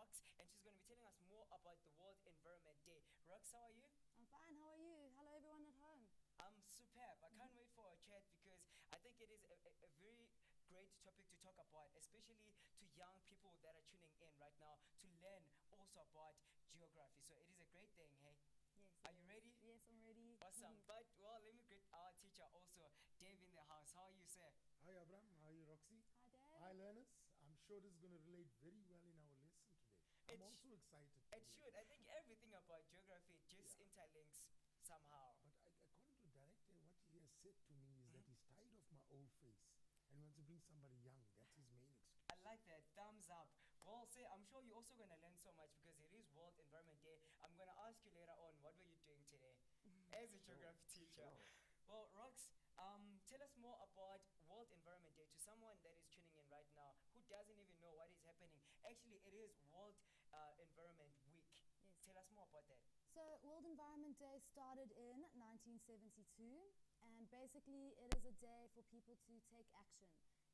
Rox, and she's going to be telling us more about the World Environment Day. Rox, how are you? I'm fine. How are you? Hello, everyone at home. I'm superb. I can't wait for our chat because I think it is a very great topic to talk about, especially to young people that are tuning in right now to learn also about geography. So it is a great thing, hey? Yes. Are you ready? Yes, I'm ready. Awesome. But, well, let me greet our teacher also, Dave in the house. How are you, sir? Hi Abram, how are you Roxy? Hi, Dad. Hi learners, I'm sure this is going to relate very well in our lesson today. I'm also excited. It should. I think everything about geography just Yeah. interlinks somehow. But according to the director, what he has said to me is that he's tired of my old face and he wants to bring somebody young. That's his main excuse. I like that. Thumbs up. Well, say, I'm sure you're also going to learn so much because it is World Environment Day. I'm going to ask you later on, what were you doing today as a geography teacher? Sure. Well, Rox, tell us more about World Environment Day to someone that is tuning in right now who doesn't even know what is happening. Actually, it is World Environment Week. Yes. Tell us more about that. So, World Environment Day started in 1972, and basically, it is a day for people to take action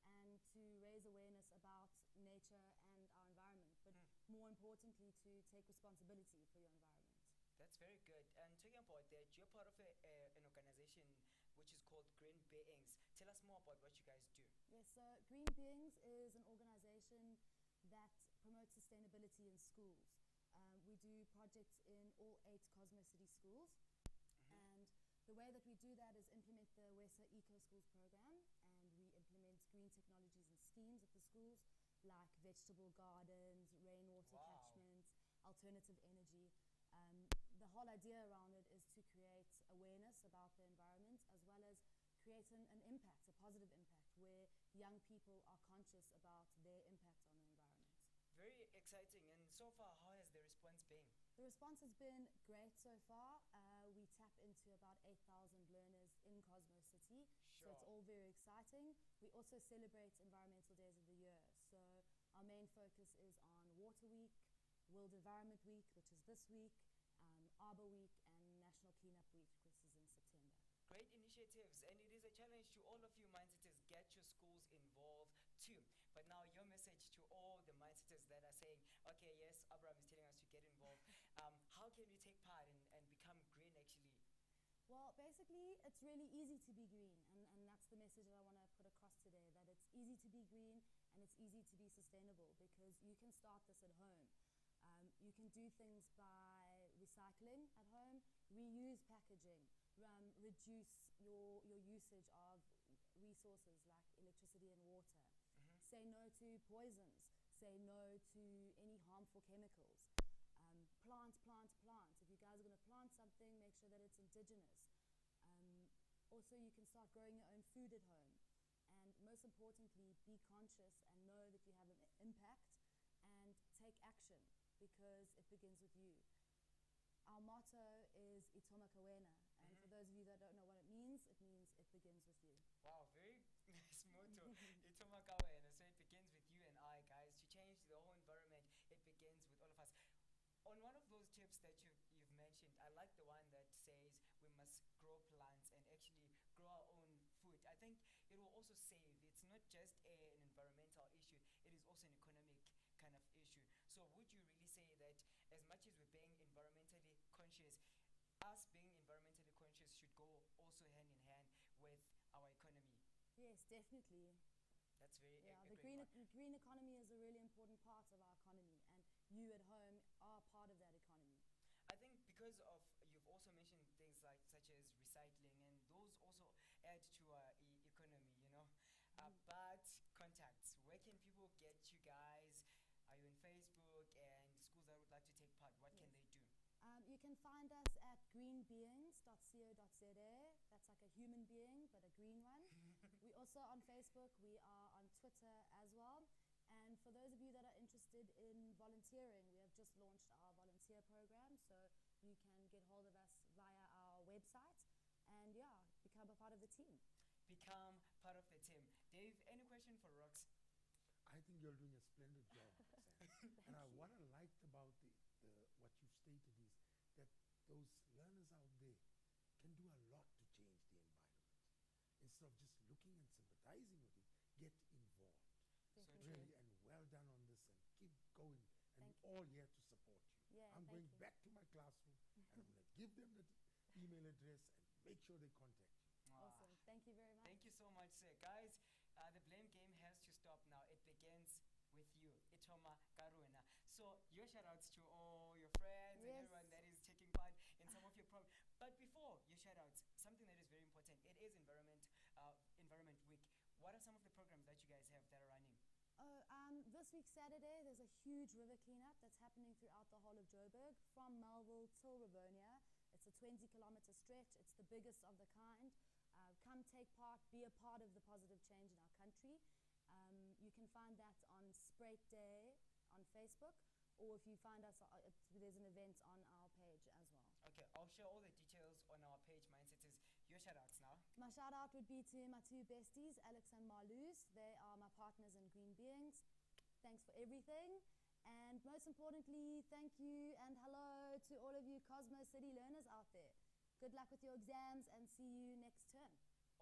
and to raise awareness about nature and our environment, but more importantly, to take responsibility for your environment. That's very good. And talking about that, you're part of an organization which is called Green Beings. Tell us more about what you guys do. Yes, so Green Beings is an organization that promotes sustainability in schools. We do projects in all 8 Cosmos City schools, and the way that we do that is implement the WESA Eco Schools program, and we implement green technologies and schemes at the schools, like vegetable gardens, rainwater catchments, alternative energy. The whole idea around it is to create awareness about the environment as well as create an impact, a positive impact, where young people are conscious about their impact on the environment. Very exciting. And so far, how has the response been? The response has been great so far. We tap into about 8,000 learners in Cosmos City, so it's all very exciting. We also celebrate Environmental Days of the Year. So our main focus is on Water Week, World Environment Week, which is this week, Arbor Week, and National Cleanup Week, which is in September. Great initiatives, and it is a challenge to all of you mindsetters. Get your schools involved too. But now your message to all the mindsetters that are saying, okay, yes, Abraham is telling us to get involved. How can we take part and become green actually? Well, basically, it's really easy to be green, and that's the message that I want to put across today, that it's easy to be green and it's easy to be sustainable because you can start this at home. You can do things by recycling at home, reuse packaging, reduce your usage of resources like electricity and water. Say no to poisons. Say no to any harmful chemicals. Plant. If you guys are going to plant something, make sure that it's indigenous. Also, you can start growing your own food at home. And most importantly, be conscious and know that you have an impact and take action because it begins with you. Our motto is Itoma Kawena, and for those of you that don't know what it means it begins with you. Wow, very nice motto. Itoma Kawena. So it begins with you and I, guys. To change the whole environment, it begins with all of us. On one of those tips that you've mentioned, I like the one that says we must grow plants and actually grow our own food. I think it will also save. It's not just an environmental issue, it is also an economic kind of issue. So would you really say that as much as we're being environmentally conscious, us being environmentally conscious should go also hand in hand with our economy? Yes, definitely. That's very the green economy is a really important part of our economy, and you at home are part of that economy. I think because of, you've also mentioned things like such as recycling, and those also add to our economy, you know. But contacts, where can people get you guys? Are you on Facebook? And schools that would like to take part, what can they do? You can find us at greenbeings.co.za. That's like a human being, but a green one. We also on Facebook. We are on Twitter as well. And for those of you that are interested in volunteering, we have just launched our volunteer program. So you can get hold of us via our website and, become a part of the team. Become part of the team. Dave, any question for Rox? I think you're doing a splendid job, Roxanne. And what I liked about what you've stated is that those learners out there can do a lot to change the environment. Instead of just looking and sympathizing with it, get involved. So Really, and well done on this, and keep going and Thank we're all here to support you. Yeah, I'm thank going you. back to my classroom and I'm going to give them the email address and make sure they contact you. Awesome. Thank you very much. Thank you so much, sir. Guys, the blame game has to stop now. It begins with you. Itoma Karuna. So, your shout outs to all your friends and Yes. everyone that is taking part in some of your programs. But before your shout outs, something that is very important. It is Environment Week. What are some of the programs that you guys have that are running? This week, Saturday, there's a huge river cleanup that's happening throughout the whole of Joburg, from Melville till Rivonia. It's a 20-kilometer stretch. It's the biggest of the kind. Come take part, be a part of the positive change in our country. You can find that on Sprite Day on Facebook, or if you find us, there's an event on our page as well. Okay, I'll share all the details on our page, Mindsetters. Your shout outs now. My shout out would be to my two besties, Alex and Marluz. They are my partners in Green Beings. Thanks for everything. And most importantly, thank you and hello to all of you Cosmo City learners out there. Good luck with your exams and see you next term.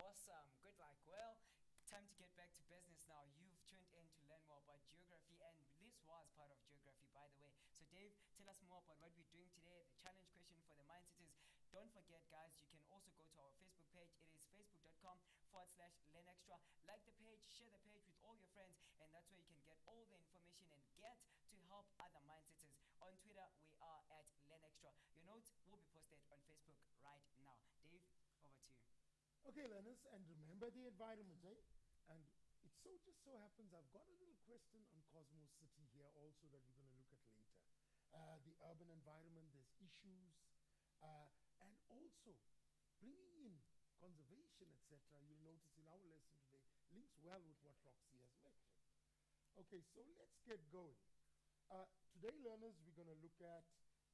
Awesome. Good luck. Well, time to get back to business now. You've tuned in to learn more about geography, and this was part of geography, by the way. So, Dave, tell us more about what we're doing today, the challenge question for the Mindsetters. Don't forget, guys, you can also go to our Facebook page. It is facebook.com/learnextra. Like the page, share the page with all your friends, and that's where you can get all the information and get to help other Mindsetters. On Twitter, we are at LearnExtra. Your notes will be posted on Facebook right now. Dave, over to you. Okay, learners, and remember the environment, eh? And it just so happens I've got a little question on Cosmos City here also that we're going to look at later. The urban environment, there's issues, and also bringing in conservation, etc. You'll notice in our lesson today links well with what Roxy has mentioned. Okay, so let's get going. Today, learners, we're going to look at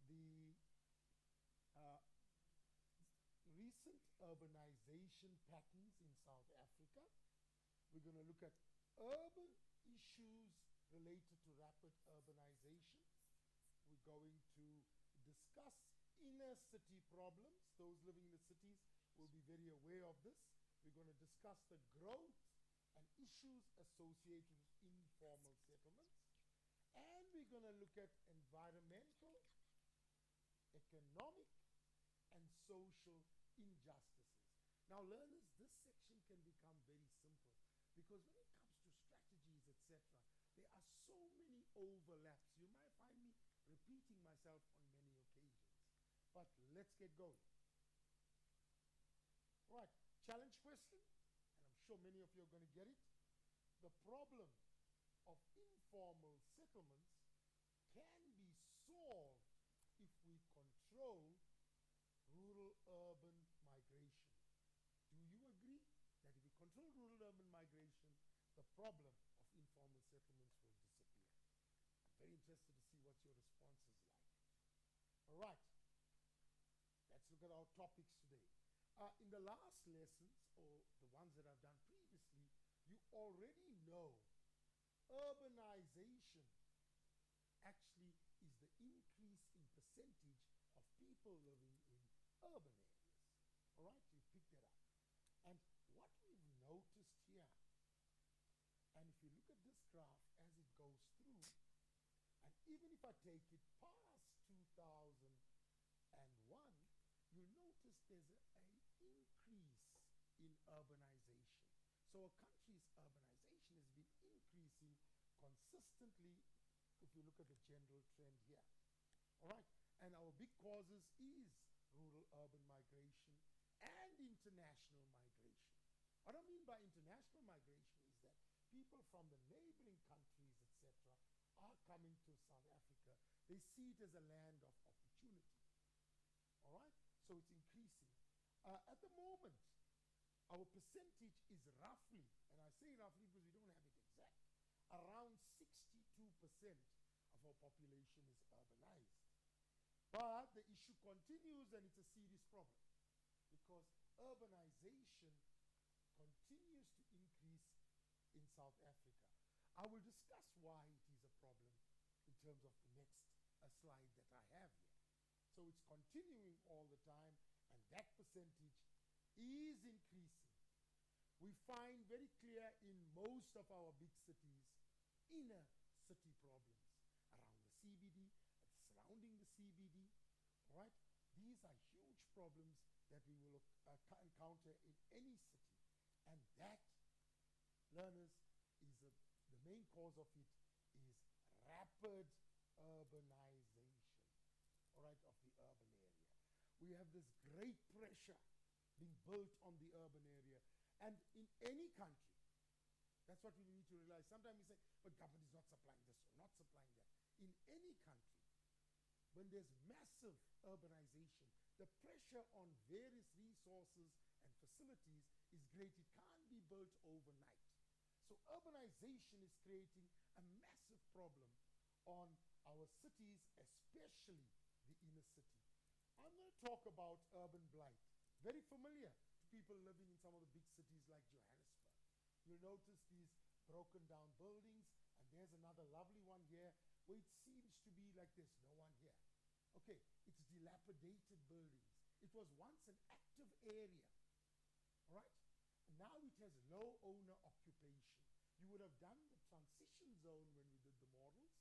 the recent urbanization patterns in South Africa. We're going to look at urban issues related to rapid urbanization. We're going to discuss inner city problems. Those living in the cities will be very aware of this. We're going to discuss the growth and issues associated with informal settlements. And we're going to look at environmental, economic, and social injustices. Now, learners, this section can become very simple because when it comes to strategies, etc., there are so many overlaps. You might find me repeating myself on many occasions. But let's get going. All right, challenge question, and I'm sure many of you are going to get it. The problem of informal settlements can be solved if we control rural-urban migration. Do you agree that if we control rural-urban migration, the problem of informal settlements will disappear? I'm very interested to see what your response is like. All right, let's look at our topics today. In the last lessons, or the ones that I've done previously, you already know urbanization actually is the increase in percentage of people living in urban areas. All right, you picked that up. And what we've noticed here, and if you look at this graph as it goes through, and even if I take it past 2001, you'll notice there's an increase in urbanization. So a country's urbanization has been increasing consistently if you look at the general trend here. All right, and our big causes is rural-urban migration and international migration. What I mean by international migration is that people from the neighboring countries, etc., are coming to South Africa. They see it as a land of opportunity. All right, so it's increasing. At the moment, our percentage is roughly, and I say roughly because we don't have it exact, around 62% of our population is urbanized. But the issue continues, and it's a serious problem because urbanization continues to increase in South Africa. I will discuss why it is a problem in terms of the next slide that I have here. So it's continuing all the time, and that percentage is increasing. We find very clear in most of our big cities inner city problems around the CBD, surrounding the CBD, all right? These are huge problems that we will encounter in any city. And that, learners, is the main cause of it is rapid urbanization, all right, of the urban area. We have this great pressure being built on the urban area. And in any country, that's what we need to realize. Sometimes we say, but government is not supplying this or not supplying that. In any country, when there's massive urbanization, the pressure on various resources and facilities is great. It can't be built overnight. So urbanization is creating a massive problem on our cities, especially the inner city. I'm going to talk about urban blight. Very familiar to people living in some of the big cities like Johannesburg. You'll notice these broken down buildings, and there's another lovely one here where it seems to be like there's no one here. Okay, it's dilapidated buildings. It was once an active area, all right? And now it has low owner occupation. You would have done the transition zone when we did the models,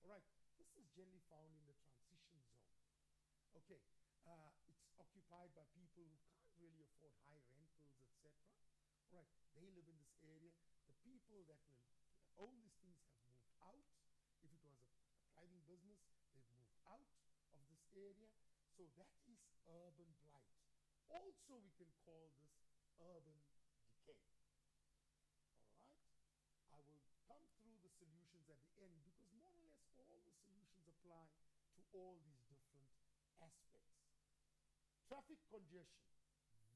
all right? This is generally found in the transition zone. Okay, it's occupied by people who can't really afford high rentals, etc. All right, they live in this area. The people that will own these things have moved out. If it was a thriving business, they've moved out of this area. So that is urban blight. Also, we can call this urban decay. All right? I will come through the solutions at the end because more or less all the solutions apply to all these different aspects. Traffic congestion,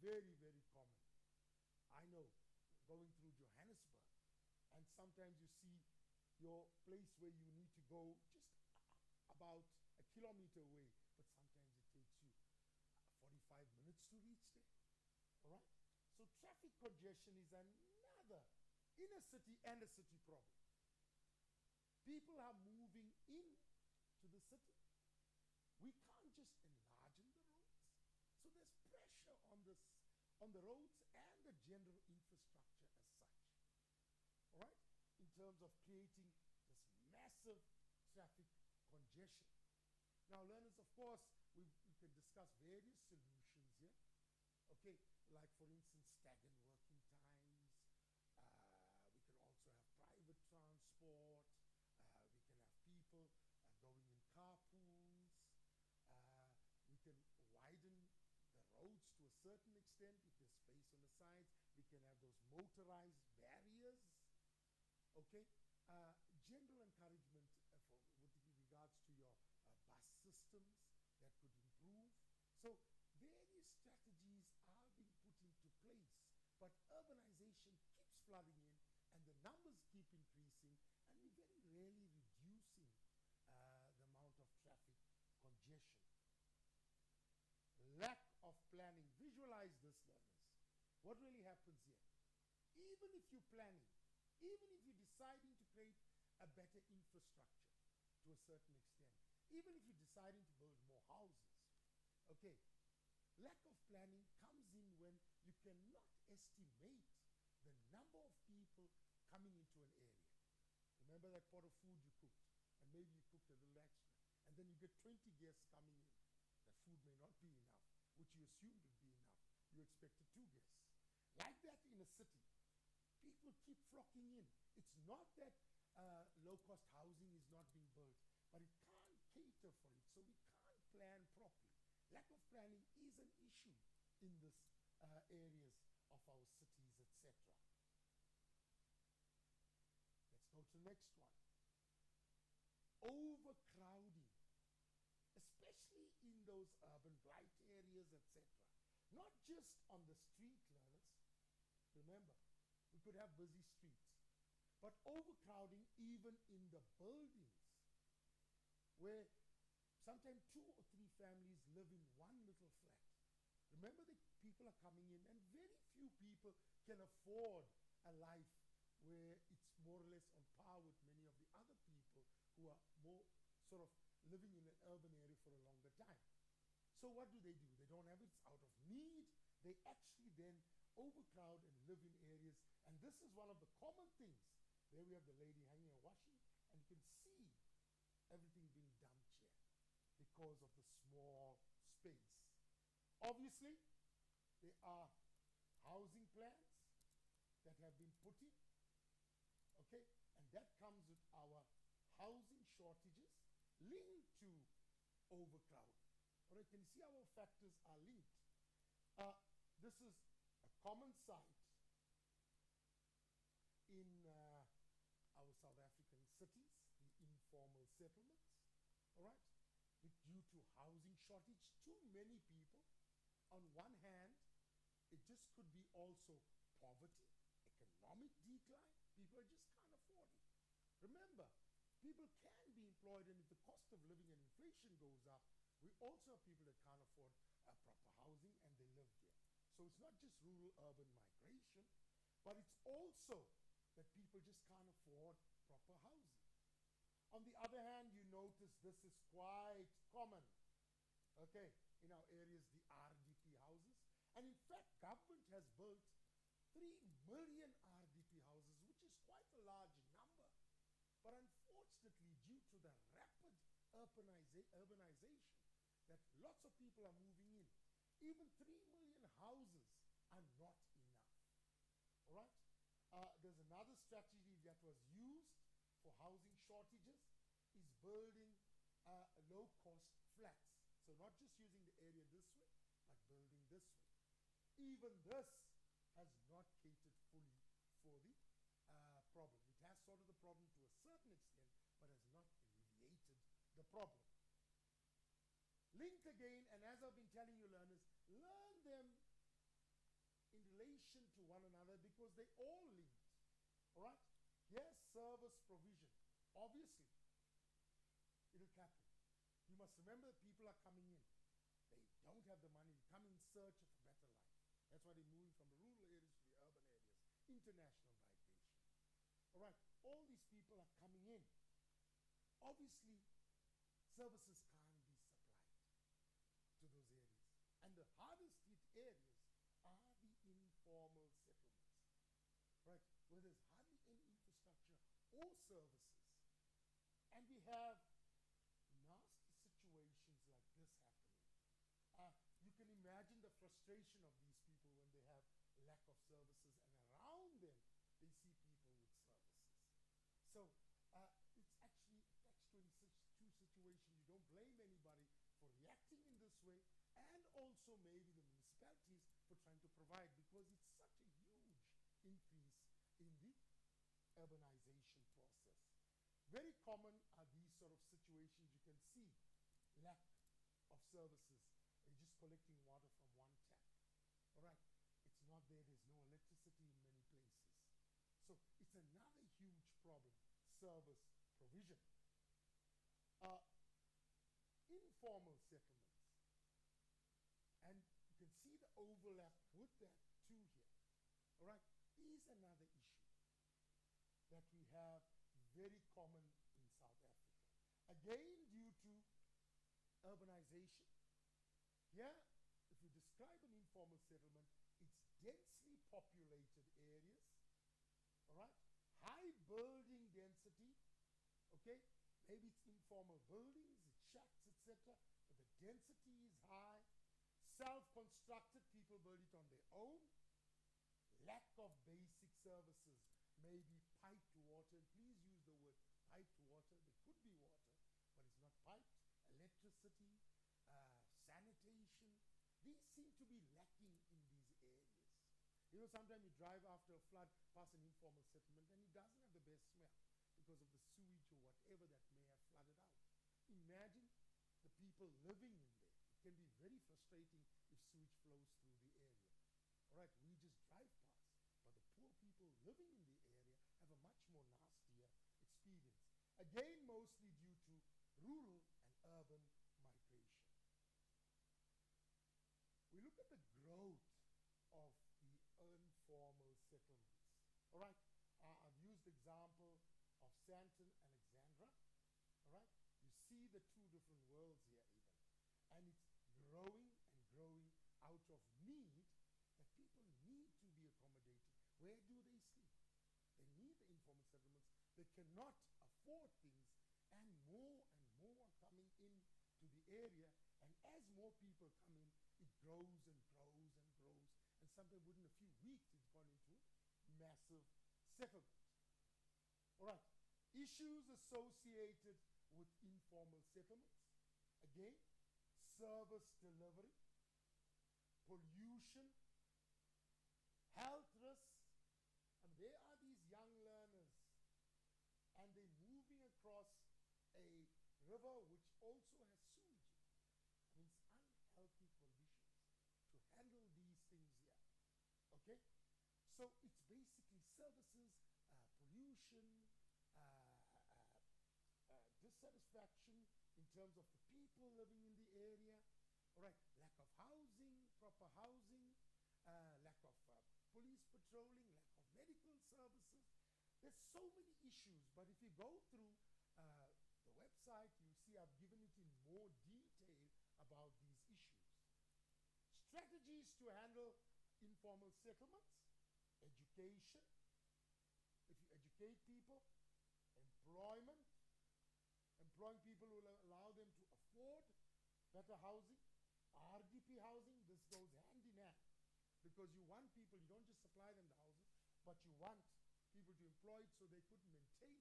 very, very common. I know, going through Johannesburg, and sometimes you see your place where you need to go just about a kilometer away, but sometimes it takes you 45 minutes to reach there, all right? So traffic congestion is another inner city and a city problem. People are moving in to the city. We can't just enlarge the roads. So there's pressure on the roads and the general infrastructure as such, all right? In terms of creating this massive traffic congestion. Now, learners, of course, we can discuss various solutions here. Okay, like for instance, staggered working times. We can also have private transport. We can have people going in carpools. We can widen the roads to a certain extent. If there's space on the sides, we can have those motorized barriers. Okay, general encouragement with regards to your bus systems that could improve. So various strategies are being put into place, but urbanization keeps flooding in and the numbers keep increasing and we're very rarely reducing the amount of traffic congestion. Lack of planning. Visualize this, learners. What really happens here? Even if you're planning, even if you're deciding to create a better infrastructure to a certain extent, even if you're deciding to build more houses, okay, lack of planning comes in when you cannot estimate the number of people coming into an area. Remember that pot of food you cooked, and maybe you cooked a little extra, and then you get 20 guests coming in. That food may not be enough, which you assumed would be enough. You expected 2 guests. Like that in a city, people keep flocking in. It's not that low-cost housing is not being built, but it can't cater for it, so we can't plan properly. Lack of planning is an issue in these areas of our cities, etc. Let's go to the next one. Overcrowding, especially in those urban blight areas, etc. Not just on the street, learners. Remember, we could have busy streets, but overcrowding even in the buildings, where sometimes 2 or 3 families live in one little flat. Remember, the people are coming in, and very few people can afford a life where it's more or less on par with many of the other people who are more sort of living in an urban area for a longer time. So what do? They don't have it, it's out of need. They actually then overcrowd and live in areas, and this is one of the common things. There we have the lady hanging and washing, and you can see everything being because of the small space. Obviously, there are housing plans that have been put in, okay, and that comes with our housing shortages linked to overcrowding. All right, can you see how our factors are linked? This is a common sight in our South African cities, the informal settlements, all right, due to housing shortage, too many people. On one hand, it just could be also poverty, economic decline. People just can't afford it. Remember, people can be employed, and if the cost of living and inflation goes up, we also have people that can't afford proper housing and they live here. So it's not just rural-urban migration, but it's also that people just can't afford proper housing. On the other hand, you notice this is quite common, okay, in our areas, the RDP houses. And in fact, government has built 3 million RDP houses, which is quite a large number. But unfortunately, due to the rapid urbanization, that lots of people are moving in, even 3 million houses are not enough. All right? There's another strategy that was used for housing shortages is building low-cost flats. So not just using the area this way, but building this way. Even this has not catered fully for the problem. It has solved the problem to a certain extent, but has not alleviated the problem. Linked again, and as I've been telling you, learners, learn them in relation to one another because they all linked. All right? Yes, service provision. Obviously, it'll happen. You must remember that people are coming in. They don't have the money to come in search of a better life. That's why they're moving from the rural areas to the urban areas. International migration. All right, all these people are coming in. Obviously, services can't be supplied to those areas. And the hardest hit areas are the informal settlements, right, where there's hardly any infrastructure or services. And we have nasty situations like this happening. You can imagine the frustration of these people when they have lack of services, and around them they see people with services. So it's actually a catch-22 situation. You don't blame anybody for reacting in this way, and also maybe the municipalities for trying to provide, because it's such a huge increase in the urbanization process. Very common are these sort of situations. You can see lack of services. You're just collecting water from one tap. All right, it's not there. There's no electricity in many places. So it's another huge problem, service provision. Informal settlements. And you can see the overlap with that too here. All right, is another issue that we have very common in South Africa. Again, due to urbanization. Here, if you describe an informal settlement, it's densely populated areas, all right? High building density, okay? Maybe it's informal buildings, it's shacks, etc., but the density is high. Self-constructed, people build it on their own. Lack of basic services, maybe piped water. Please use the word piped water. There could be water, but it's not piped. Electricity, sanitation. These seem to be lacking in these areas. You know, sometimes you drive after a flood past an informal settlement and it doesn't have the best smell because of the sewage or whatever that may have flooded out. Imagine the people living in there. It can be very frustrating if sewage flows through the area. All right, we just drive past, but the poor people living in the area have a much more nastier experience. Again, mostly due to rural and urban migration. We look at the growth of the informal settlements. All right, I've used the example of Sandton and Alexandra. All right, you see the two different worlds here even. And it's growing and growing out of need that people need to be accommodated. Where do they sleep? They need the informal settlements. They cannot afford things, and more are coming in to the area, and as more people come in, it grows and grows and grows, and sometimes within a few weeks, it's gone into massive settlement. All right, issues associated with informal settlements. Again, service delivery, pollution, health risks. And there are these young learners, and they're moving across a river which also has sewage. I mean, it's unhealthy conditions to handle these things here. Okay? So it's basically services, pollution, dissatisfaction in terms of the people living in the area. All right, lack of housing, proper housing, lack of police patrolling, lack of medical services. There's so many issues, but if you go through the website, you'll see I've given it in more detail about these issues. Strategies to handle informal settlements, education. If you educate people, employment, employing people will allow them to afford better housing, RDP housing. This goes hand in hand because you want people, you don't just supply them the houses, but you want people to employ it so they could maintain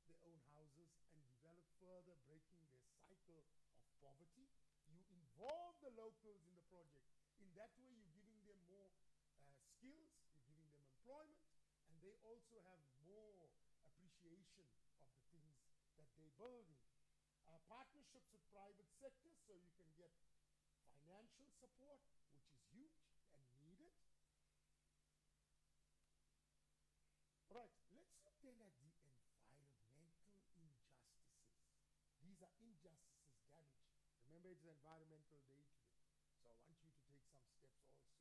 their own houses and develop further, breaking their cycle of poverty. You involve the locals in the project. In that way, you're giving them more skills, you're giving them employment, and they also have more appreciation of the things that they're building. Partnerships with private sector, so you can get financial support, which is huge and needed. All right, let's look then at the environmental injustices. These are injustices, damage. Remember, it's an environmental day today, so I want you to take some steps also.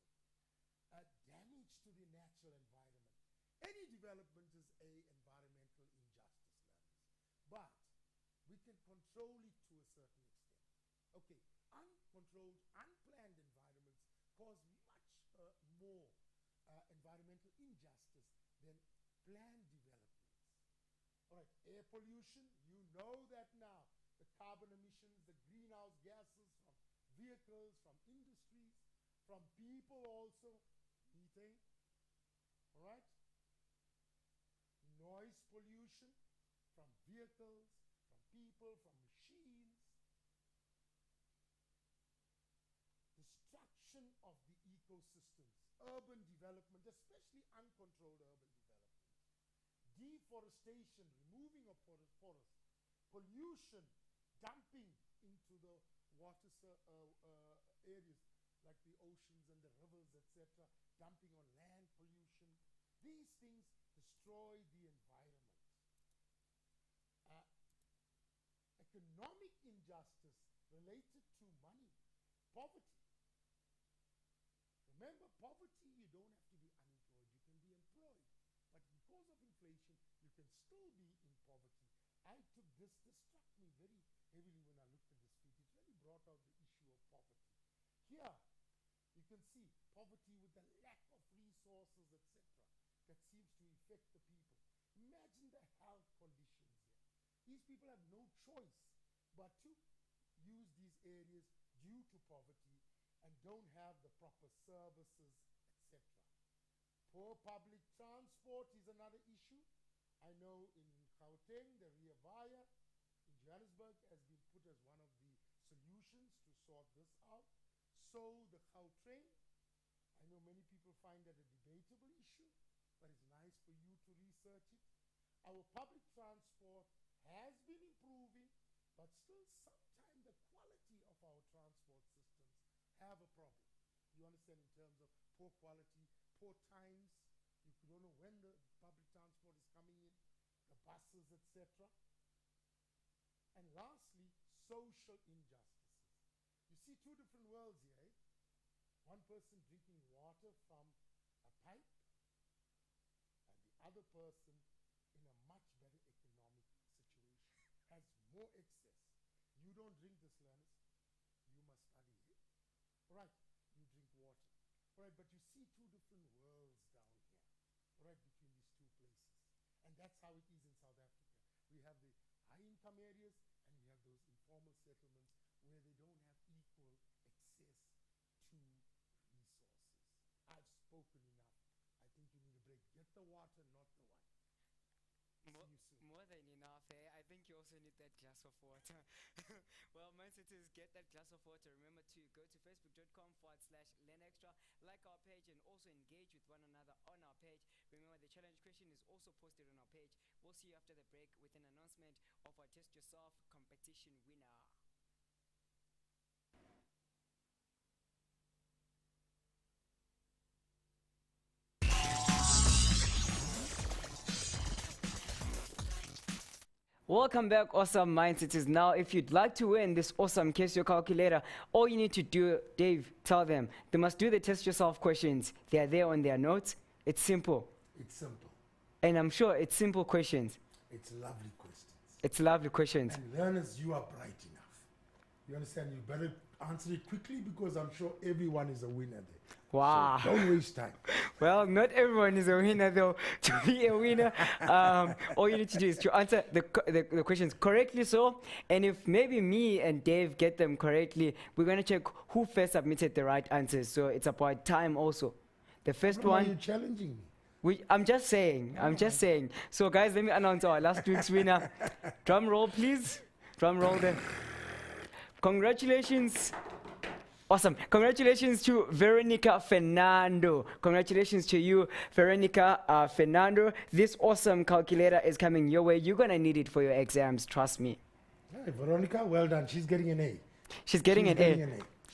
Damage to the natural environment. Any development is a environmental injustice, learners. But we can control it to a certain extent. Okay, uncontrolled, unplanned environments cause much more environmental injustice than planned developments. All right, air pollution, you know that now. The carbon emissions, the greenhouse gases from vehicles, from industries, from people also, methane. All right? Noise pollution from vehicles, from people, from machines. Destruction of the ecosystems, urban development, especially uncontrolled urban development. Deforestation, removing of forests. Pollution, dumping into the water areas like the oceans and the rivers, etc., dumping on land pollution. These things destroy the environment. Economic injustice related to money, poverty. Remember, poverty, you don't have to be unemployed, you can be employed. But because of inflation, you can still be in poverty. I took this struck me very heavily when I looked at this feat. It really brought out the issue of poverty. Here, you can see poverty with the lack of resources, etc., that seems to affect the people. Imagine the health conditions here. These people have no choice but to use these areas due to poverty and don't have the proper services, etc. Poor public transport is another issue. I know in Gauteng, the Ria Vaya in Johannesburg has been put as one of the solutions to sort this out. So the Gautrain, I know many people find that a debatable issue, but it's nice for you to research it. Our public transport has been improving, but still sometimes the quality of our transport systems have a problem. You understand, in terms of poor quality, poor times, you don't know when the public transport is coming in, the buses, etc. And lastly, social injustices. You see two different worlds here. Eh? One person drinking water from a pipe, and the other person in a much better economic situation, has more excess. You don't drink this, learners. You must study. Eh? All right, you drink water. All right, but you see two different worlds down here, all right, between these two places. And that's how it is in South Africa. We have the high-income areas, and we have those informal settlements spoken enough. I think you need a break. Get the water, not the wine. More, See you soon. more than enough, eh? I think you also need that glass of water. Well, Mindsetters, get that glass of water. Remember to go to facebook.com/learnextra, like our page, and also engage with one another on our page. Remember, the challenge question is also posted on our page. We'll see you after the break with an announcement of our Test Yourself competition winner. Welcome back, awesome minds. It is now. If you'd like to win this awesome Casio calculator, all you need to do, Dave, tell them they must do the test yourself questions. They are there on their notes. It's simple, It's simple. and I'm sure it's simple questions. It's lovely questions. It's lovely questions. And learners, you are bright enough. You understand? You better answer it quickly because I'm sure everyone is a winner there. Wow. So don't waste time. Well, not everyone is a winner, though. To be a winner, all you need to do is to answer the questions correctly. So, and if maybe me and Dave get them correctly, we're gonna check who first submitted the right answers. So it's about time also. The first Why are you one. challenging me? I'm just saying. I'm just saying. So, guys, let me announce our last week's winner. Drum roll, please. Drum roll there. Congratulations. Awesome. Congratulations to Veronica Fernando. Congratulations to you, Veronica Fernando. This awesome calculator is coming your way. You're going to need it for your exams. Trust me. Hey, Veronica, well done. She's getting an A. She's getting an A.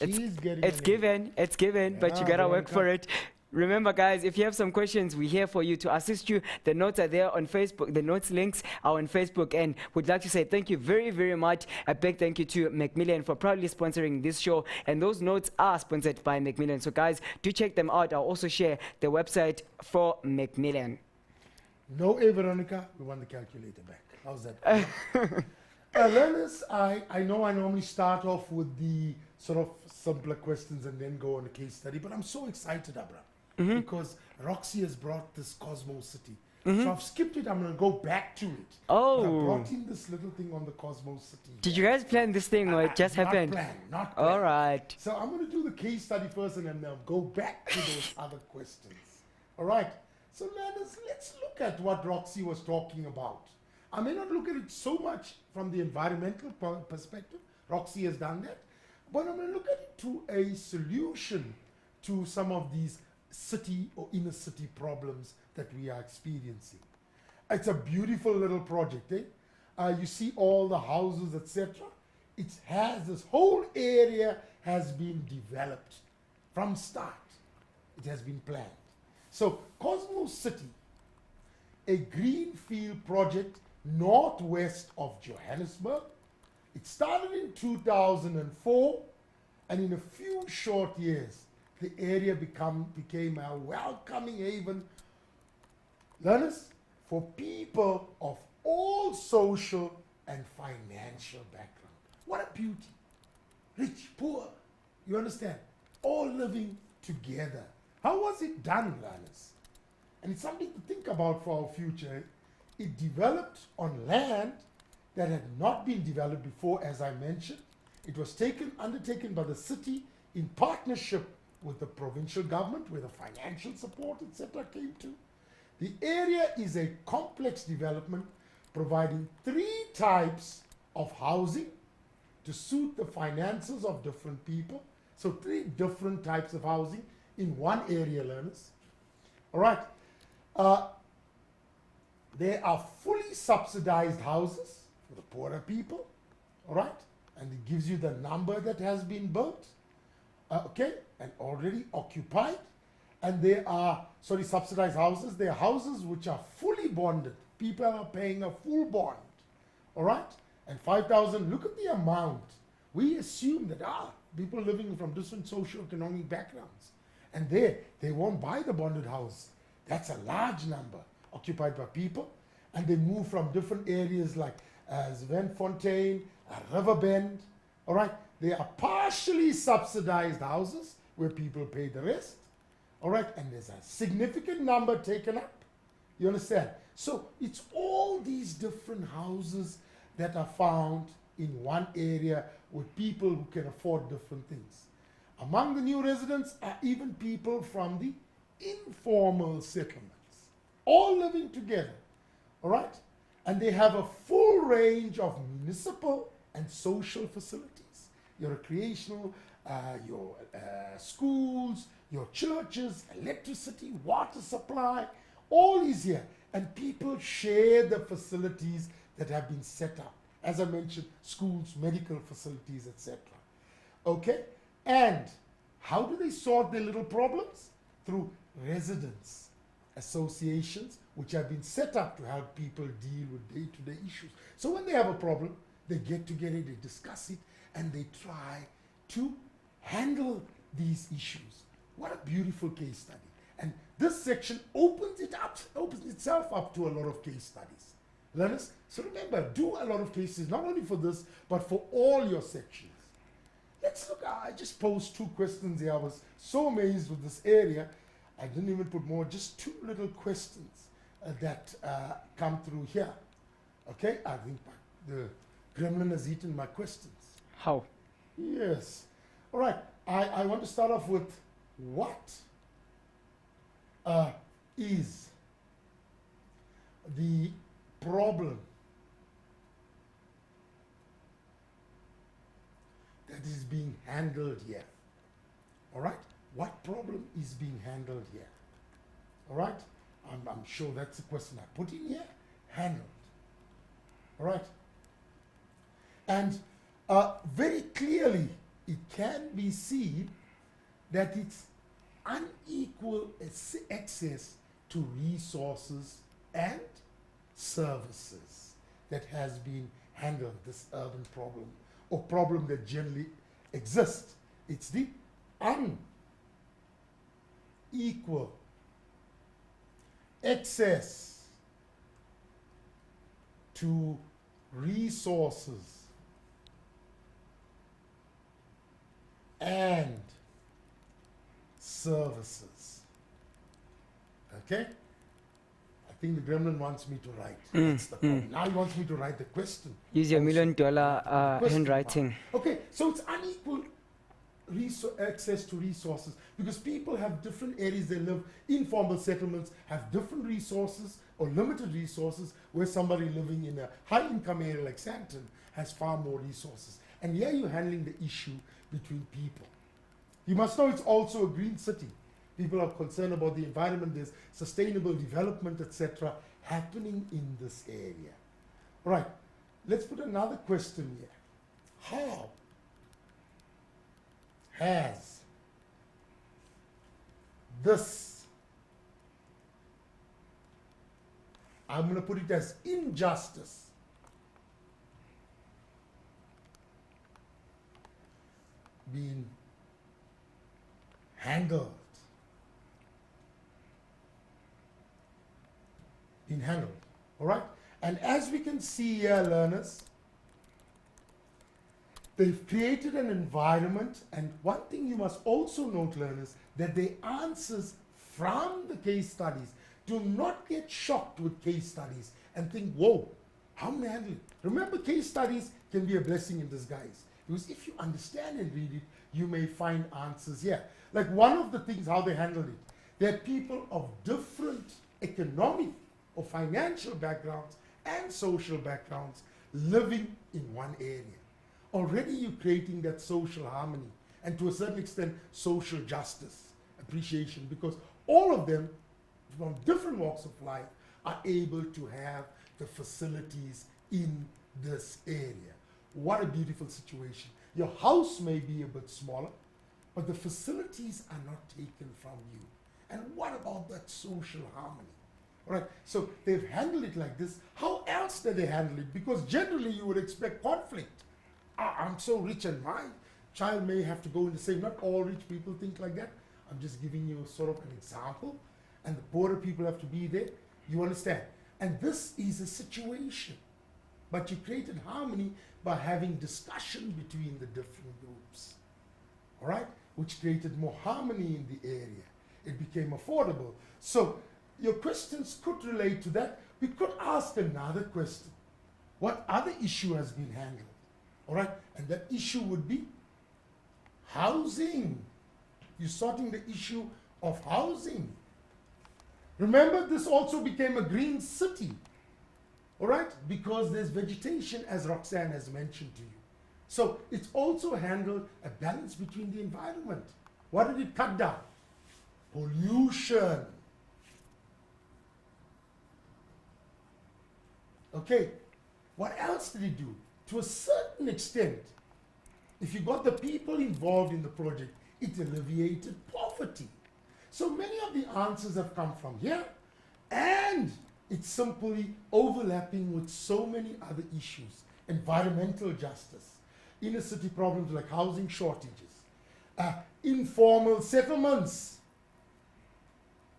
She's getting It's an given. It's given, but you Yeah, got to work Veronica. for it. Remember, guys, if you have some questions, we're here for you to assist you. The notes are there on Facebook. The notes links are on Facebook. And we'd like to say thank you very, very much. A big thank you to Macmillan for proudly sponsoring this show. And those notes are sponsored by Macmillan. So, guys, do check them out. I'll also share the website for Macmillan. A. No A, Veronica. We want the calculator back. How's that? Learners, I know I normally start off with the sort of simpler questions and then go on a case study, but I'm so excited, Abra, because Roxy has brought this Cosmo City. So I've skipped it. I'm going to go back to it. Oh. But I brought in this little thing on the Cosmo City. Did you guys plan this thing or it just happened? Not planned. All right. So I'm going to do the case study first and then I'll go back to those other questions. All right. So learners, let's look at what Roxy was talking about. I may not look at it so much from the environmental perspective. Roxy has done that. But I'm going to look at it to a solution to some of these city or inner city problems that we are experiencing. It's a beautiful little project, eh? You see all the houses, etc. It has this whole area has been developed from start. It has been planned. So Cosmo City, a greenfield project northwest of Johannesburg. It started in 2004, and in a few short years, the area became a welcoming haven, learners, for people of all social and financial background. What a beauty. Rich, poor, you understand? All living together. How was it done, learners? And it's something to think about for our future. It developed on land that had not been developed before, as I mentioned. It was undertaken by the city in partnership with the provincial government, where the financial support, etc., came to. The area is a complex development providing 3 types of housing to suit the finances of different people. So 3 different types of housing in one area, learners. All right. There are fully subsidized houses for the poorer people, all right? And it gives you the number that has been built, okay, and already occupied. And there are, subsidized houses. There are houses which are fully bonded. People are paying a full bond, all right? And 5,000, look at the amount. We assume that, people living from different socio-economic backgrounds. And they won't buy the bonded house. That's a large number occupied by people, and they move from different areas like Zwenfontein, Riverbend. All right, they are partially subsidized houses where people pay the rest. All right, and there's a significant number taken up. You understand? So it's all these different houses that are found in one area with people who can afford different things. Among the new residents are even people from the informal settlements, all living together, all right? And they have a full range of municipal and social facilities, your recreational, your schools, your churches, electricity, water supply, all is here. And people share the facilities that have been set up. As I mentioned, schools, medical facilities, etc. Okay? And how do they solve their little problems? Through residents associations, which have been set up to help people deal with day-to-day issues. So when they have a problem, they get together, they discuss it, and they try to handle these issues. What a beautiful case study. And this section opens itself up to a lot of case studies. Learners, so remember, do a lot of cases, not only for this, but for all your sections. Let's look, I just posed 2 questions here. I was so amazed with this area. I didn't even put more, just 2 little questions that come through here. Okay, I think the gremlin has eaten my questions. How? Yes. All right, I want to start off with what is the problem that is being handled here? All right, what problem is being handled here? All right, I'm sure that's the question I put in here, handled. All right, and very clearly it can be seen that it's unequal access to resources and services that has been handled, this urban problem or problem that generally exists. It's the unequal access to resources and services. Okay? I think the gremlin wants me to write. That's the problem. Now he wants me to write the question. Use your also. $1 million Question handwriting. mark. Okay, so it's unequal access to resources because people have different areas they live. Informal settlements have different resources or limited resources, where somebody living in a high income area like Sandton has far more resources. And here you're handling the issue between people. You must know it's also a green city. People are concerned about the environment. There's sustainable development, etc., happening in this area. All right, let's put another question here. How has this, I'm going to put it as injustice, been handled? All right? And as we can see here, learners, they've created an environment, and one thing you must also note, learners, that the answers from the case studies, do not get shocked with case studies and think, whoa, how am I handling it? Remember, case studies can be a blessing in disguise, because if you understand and read it, you may find answers here. Like one of the things, how they handled it, there are people of different economic or financial backgrounds and social backgrounds living in one area. Already you're creating that social harmony and to a certain extent social justice, appreciation, because all of them from different walks of life are able to have the facilities in this area. What a beautiful situation. Your house may be a bit smaller, but the facilities are not taken from you. And what about that social harmony? All right, so they've handled it like this. How else did they handle it? Because generally you would expect conflict. I'm so rich and my child may have to go in the same. Not all rich people think like that. I'm just giving you sort of an example. And the poorer people have to be there. You understand? And this is a situation. But you created harmony by having discussion between the different groups. All right? Which created more harmony in the area. It became affordable. So your questions could relate to that. We could ask another question. What other issue has been handled? All right? And that issue would be housing. You're sorting the issue of housing Remember, this also became a green city, all right? Because there's vegetation, as Roxanne has mentioned to you. So it's also handled a balance between the environment. What did it cut down? Pollution. Okay, what else did it do? To a certain extent, if you got the people involved in the project, it alleviated poverty. So many of the answers have come from here, and it's simply overlapping with so many other issues. Environmental justice, inner city problems like housing shortages, informal settlements.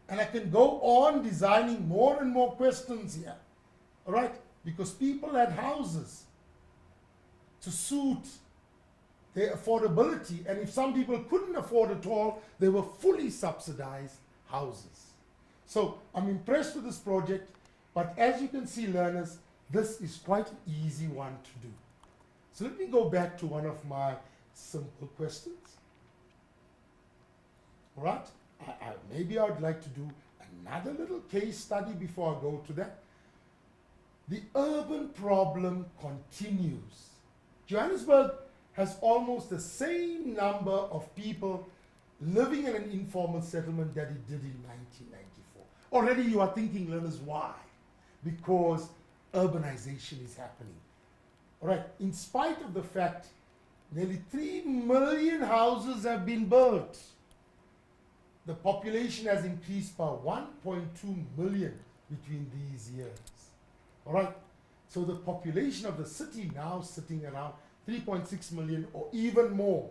And I can go on designing more and more questions here, all right? Because people had houses to suit their affordability, and if some people couldn't afford at all, they were fully subsidized houses. So I'm impressed with this project, but as you can see, learners, this is quite an easy one to do. So let me go back to one of my simple questions. All right, maybe I would like to do another little case study before I go to that. The urban problem continues. Johannesburg has almost the same number of people living in an informal settlement that it did in 1994. Already you are thinking, learners, why? Because urbanization is happening. All right, in spite of the fact nearly 3 million houses have been built, the population has increased by 1.2 million between these years. All right, so the population of the city now sitting around 3.6 million or even more.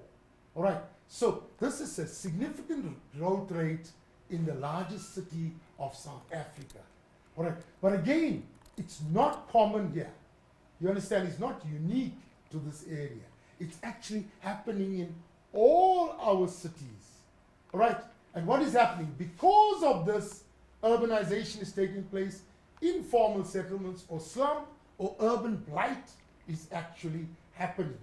All right, so this is a significant growth rate in the largest city of South Africa. All right, but again, it's not common here. You understand, it's not unique to this area. It's actually happening in all our cities. All right, and what is happening? Because of this, urbanization is taking place, informal settlements or slum or urban blight is actually happening.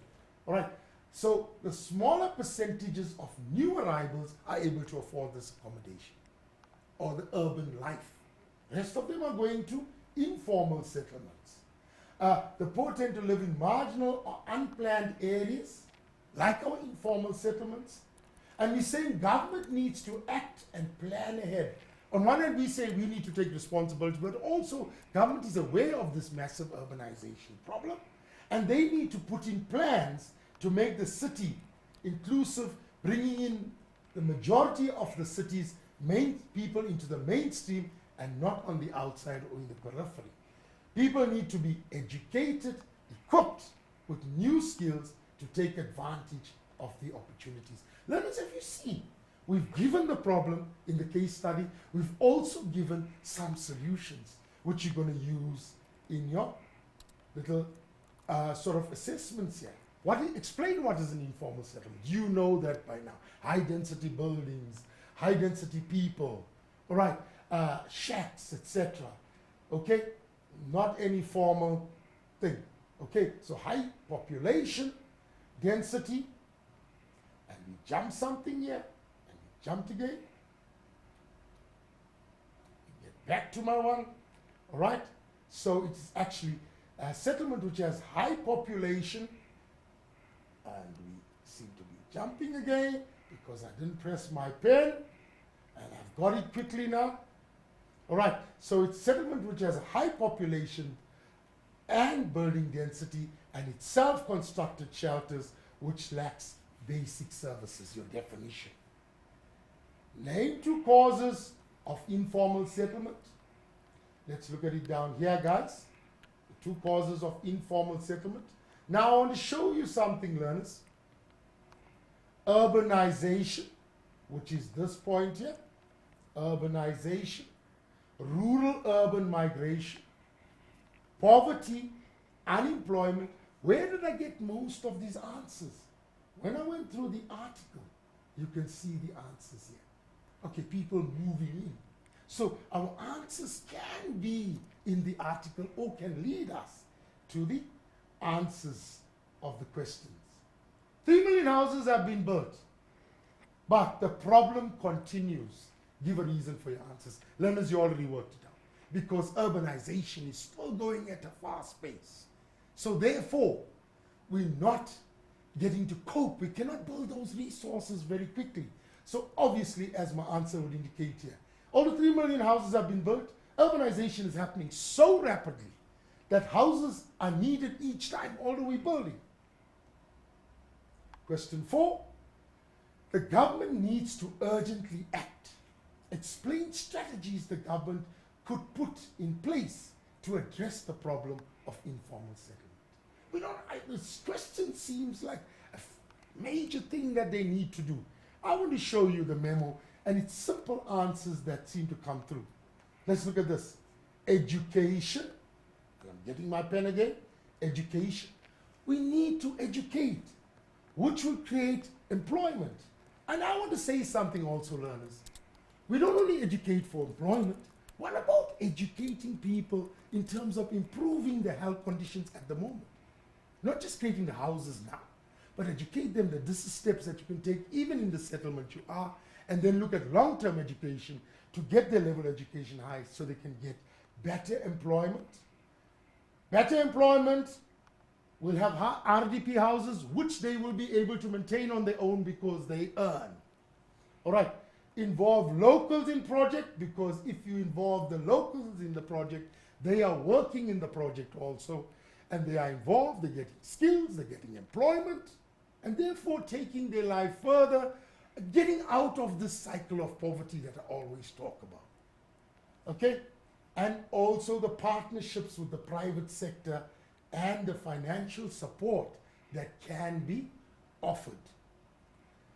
All right, so the smaller percentages of new arrivals are able to afford this accommodation or the urban life. The rest of them are going to informal settlements. The poor tend to live in marginal or unplanned areas, like our informal settlements. And we're saying government needs to act and plan ahead. On one hand, we say we need to take responsibility, but also government is aware of this massive urbanization problem, and they need to put in plans to make the city inclusive, bringing in the majority of the city's main people into the mainstream and not on the outside or in the periphery. People need to be educated, equipped with new skills to take advantage of the opportunities. Learners, have you seen? We've given the problem in the case study. We've also given some solutions, which you're going to use in your little sort of assessments here. Explain what is an informal settlement. You know that by now. High density buildings, high density people, all right, shacks, etc. Okay, not any formal thing. Okay, so high population density, and we jump something here, and we jumped again. Get back to my one, all right? So it's actually a settlement which has high population, and we seem to be jumping again because I didn't press my pen, and I've got it quickly now. All right, so it's settlement which has a high population and building density, and it's self-constructed shelters which lacks basic services, your definition. Name 2 causes of informal settlement. Let's look at it down here, guys. The 2 causes of informal settlement. Now I want to show you something, learners. Urbanization, which is this point here. Urbanization. Rural-urban migration. Poverty, unemployment. Where did I get most of these answers? When I went through the article, you can see the answers here. Okay, people moving in. So our answers can be in the article or can lead us to the answers of the questions. 3 million houses have been built, but the problem continues. give a reason for your answers. Learners, you already worked it out. Because urbanization is still going at a fast pace. So therefore, we're not getting to cope. We cannot build those resources very quickly. So obviously, as my answer would indicate here, all the 3 million houses have been built. Urbanization is happening so rapidly that houses are needed each time, although we're building. Question 4. The government needs to urgently act. Explain strategies the government could put in place to address the problem of informal settlement. This question seems like a major thing that they need to do. I want to show you the memo, and it's simple answers that seem to come through. Let's look at this. Education. I'm getting my pen again. Education. We need to educate, which will create employment. And I want to say something also, learners. We don't only educate for employment. What about educating people in terms of improving their health conditions at the moment? Not just creating the houses now, but educate them that this is steps that you can take even in the settlement you are, and then look at long-term education to get their level of education high so they can get better employment. Better employment will have RDP houses, which they will be able to maintain on their own because they earn. All right. Involve locals in project, because if you involve the locals in the project, they are working in the project also, and they are involved, they're getting skills, they're getting employment, and therefore taking their life further, getting out of this cycle of poverty that I always talk about. Okay? And also the partnerships with the private sector and the financial support that can be offered.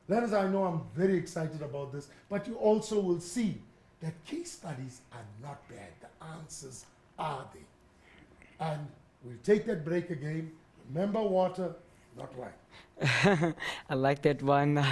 Learners, I know I'm very excited about this, but you also will see that case studies are not bad. The answers are there. And we'll take that break again. Remember, water, not wine. I like that one.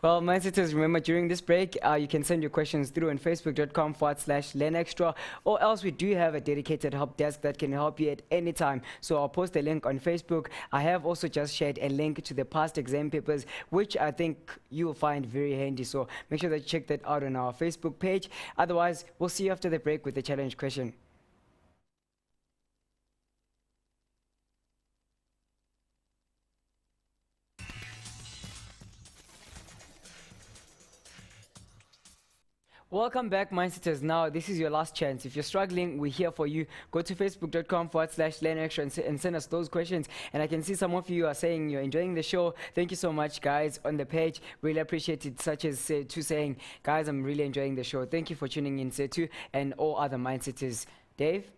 Well, my sisters, remember during this break, you can send your questions through on facebook.com/learnextra, or else we do have a dedicated help desk that can help you at any time. So I'll post a link on Facebook. I have also just shared a link to the past exam papers, which I think you will find very handy. So make sure that you check that out on our Facebook page. Otherwise, we'll see you after the break with the challenge question. Welcome back, Mindsetters. Now, this is your last chance. If you're struggling, we're here for you. Go to facebook.com/learnextra and send us those questions. And I can see some of you are saying you're enjoying the show. Thank you so much, guys, on the page. Really appreciate it, such as Setu saying, guys, I'm really enjoying the show. Thank you for tuning in, Setu, and all other Mindsetters. Dave,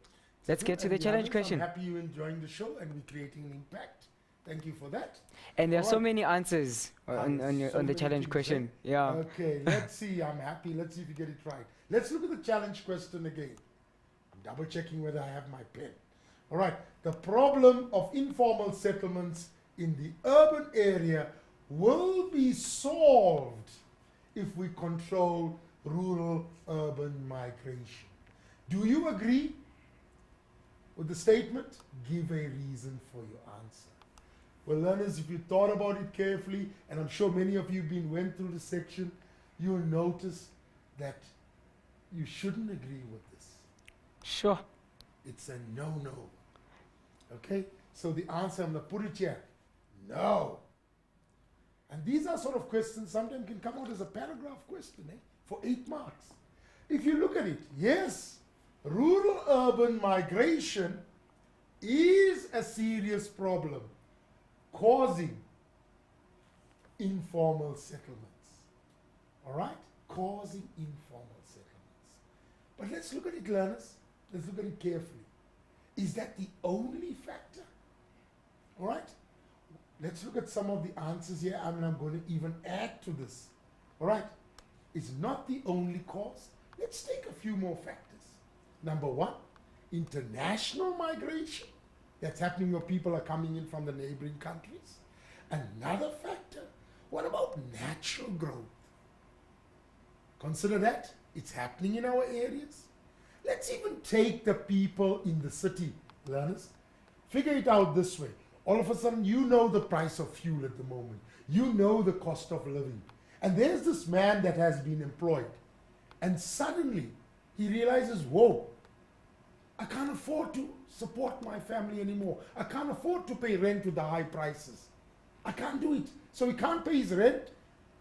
let's get to the challenge question. I'm happy you're enjoying the show and we're creating an impact. Thank you for that. And there are so many answers on the challenge question. Yeah. Okay, let's see. I'm happy. Let's see if you get it right. Let's look at the challenge question again. I'm double checking whether I have my pen. All right. The problem of informal settlements in the urban area will be solved if we control rural-urban migration. Do you agree with the statement? Give a reason for your answer. Well, learners, if you thought about it carefully, and I'm sure many of you went through the section, you'll notice that you shouldn't agree with this. Sure. It's a no-no. Okay? So the answer, I'm going to put it here. No. And these are sort of questions, sometimes can come out as a paragraph question, for 8 marks. If you look at it, yes, rural-urban migration is a serious problem, causing informal settlements. All right? Causing informal settlements. But let's look at it, learners. Let's look at it carefully. Is that the only factor? All right? Let's look at some of the answers here, and I'm going to even add to this. All right? It's not the only cause. Let's take a few more factors. Number 1, international migration. That's happening where people are coming in from the neighboring countries. Another factor, what about natural growth? Consider that. It's happening in our areas. Let's even take the people in the city, learners. Figure it out this way. All of a sudden, you know the price of fuel at the moment. You know the cost of living. And there's this man that has been employed. And suddenly, he realizes, whoa, I can't afford to support my family anymore. I can't afford to pay rent with the high prices. I can't do it. So he can't pay his rent.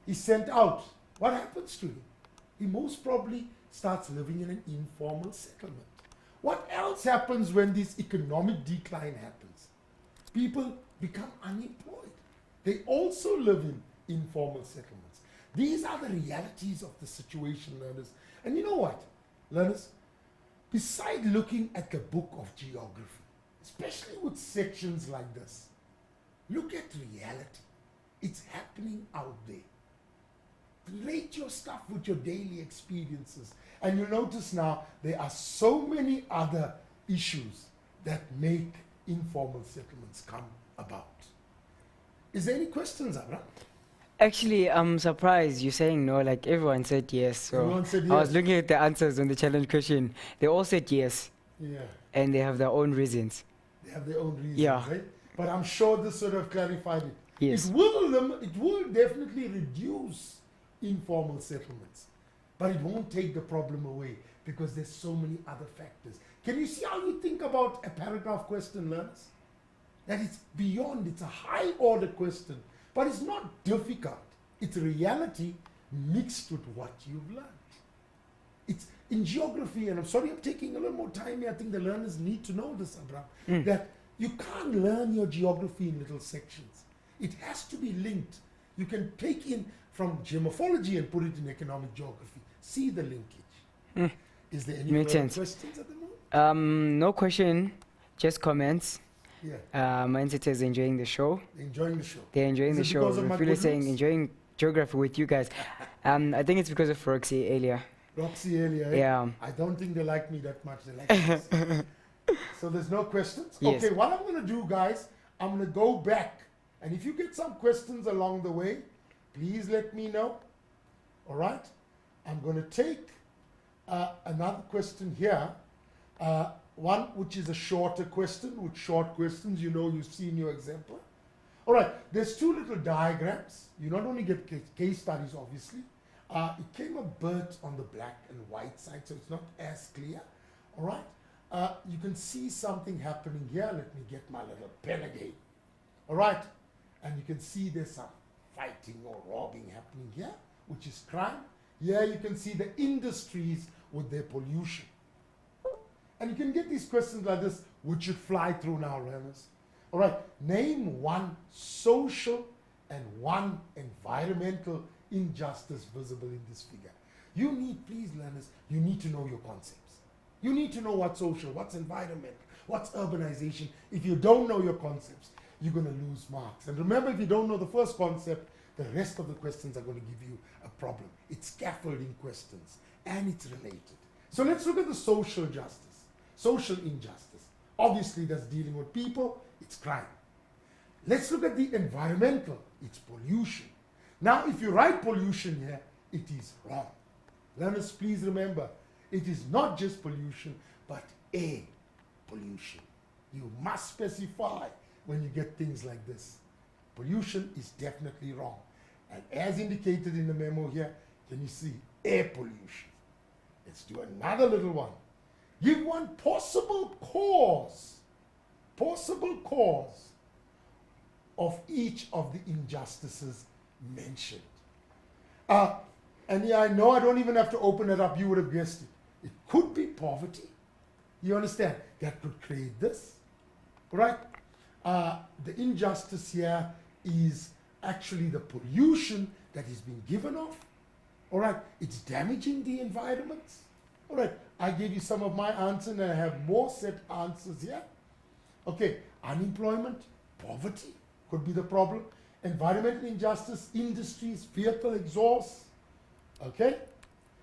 He's sent out. What happens to him? He most probably starts living in an informal settlement. What else happens when this economic decline happens? People become unemployed. They also live in informal settlements. These are the realities of the situation, learners. And you know what, learners? Beside looking at the book of geography, especially with sections like this, look at reality. It's happening out there. Relate your stuff with your daily experiences. And you'll notice now there are so many other issues that make informal settlements come about. Is there any questions, Abraham? Actually, I'm surprised you're saying no. Like everyone said yes. So Everyone said I was yes. looking at the answers on the challenge question. They all said yes, Yeah, and they have their own reasons. they have their own reasons, Yeah. right? But I'm sure this sort of clarified it. Yes. It will definitely reduce informal settlements, but it won't take the problem away because there's so many other factors. Can you see how you think about a paragraph question, learners? That it's beyond, it's a high order question, but it's not difficult. It's reality mixed with what you've learned. It's in geography, and I'm sorry I'm taking a little more time here. I think the learners need to know this, Abraham, that you can't learn your geography in little sections. It has to be linked. You can take in from geomorphology and put it in economic geography. See the linkage. Is there any Makes further sense. questions at the moment? No question, just comments. Yeah, Mindset is enjoying the show. enjoying the show. They're enjoying Is the it show. because of my We're really good saying looks? enjoying geography with you guys. I think it's because of Roxy earlier. Roxy earlier, eh? Yeah. I don't think they like me that much. They like us. So there's no questions? Yes. Okay, what I'm going to do, guys, I'm going to go back. And if you get some questions along the way, please let me know. All right? I'm going to take another question here. One which is a shorter question. With short questions, you know, you've seen your exemplar. All right, there's two little diagrams. You not only get case studies, obviously. It came a bit on the black and white side, so it's not as clear. All right, you can see something happening here. Let me get my little pen again. All right, and you can see there's some fighting or robbing happening here, which is crime. Here you can see the industries with their pollution. And you can get these questions like this, which should fly through now, learners. All right, name one social and one environmental injustice visible in this figure. You need, please, learners, you need to know your concepts. You need to know what's social, what's environmental, what's urbanization. If you don't know your concepts, you're going to lose marks. And remember, if you don't know the first concept, the rest of the questions are going to give you a problem. It's scaffolding questions, and it's related. So let's look at the social justice. Social injustice. Obviously, that's dealing with people, it's crime. Let's look at the environmental, it's pollution. Now, if you write pollution here, it is wrong. Learners, please remember, it is not just pollution, but air pollution. You must specify when you get things like this. Pollution is definitely wrong. And as indicated in the memo here, can you see air pollution? Let's do another little one. Give one possible cause of each of the injustices mentioned. And yeah, I know I don't even have to open it up. You would have guessed it. It could be poverty. You understand? That could create this, right? The injustice here is actually the pollution that is being given off. All right, it's damaging the environment. All right, I gave you some of my answers and I have more set answers here. Okay, unemployment, poverty could be the problem. Environmental injustice, industries, vehicle exhaust. Okay,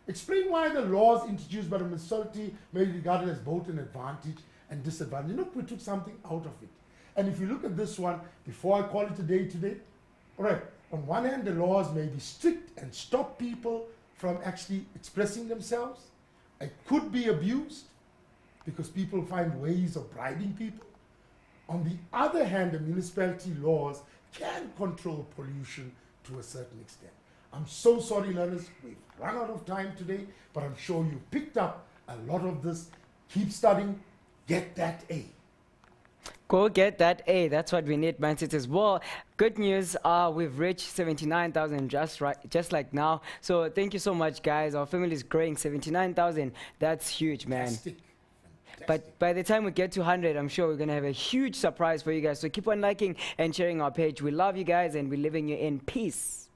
explain why the laws introduced by the municipality may be regarded as both an advantage and disadvantage. Look, we took something out of it. And if you look at this one, before I call it a day today, all right, on one hand, the laws may be strict and stop people from actually expressing themselves. It could be abused because people find ways of bribing people. On the other hand, the municipality laws can control pollution to a certain extent. I'm so sorry, learners. We've run out of time today, but I'm sure you picked up a lot of this. Keep studying. Get that A. Go get that A. That's what we need, Mindset as well. Good news, we've reached 79,000 just like now. So thank you so much, guys. Our family is growing. 79,000. That's huge, man. Fantastic. But by the time we get to 100, I'm sure we're going to have a huge surprise for you guys. So keep on liking and sharing our page. We love you guys, and we're leaving you in peace.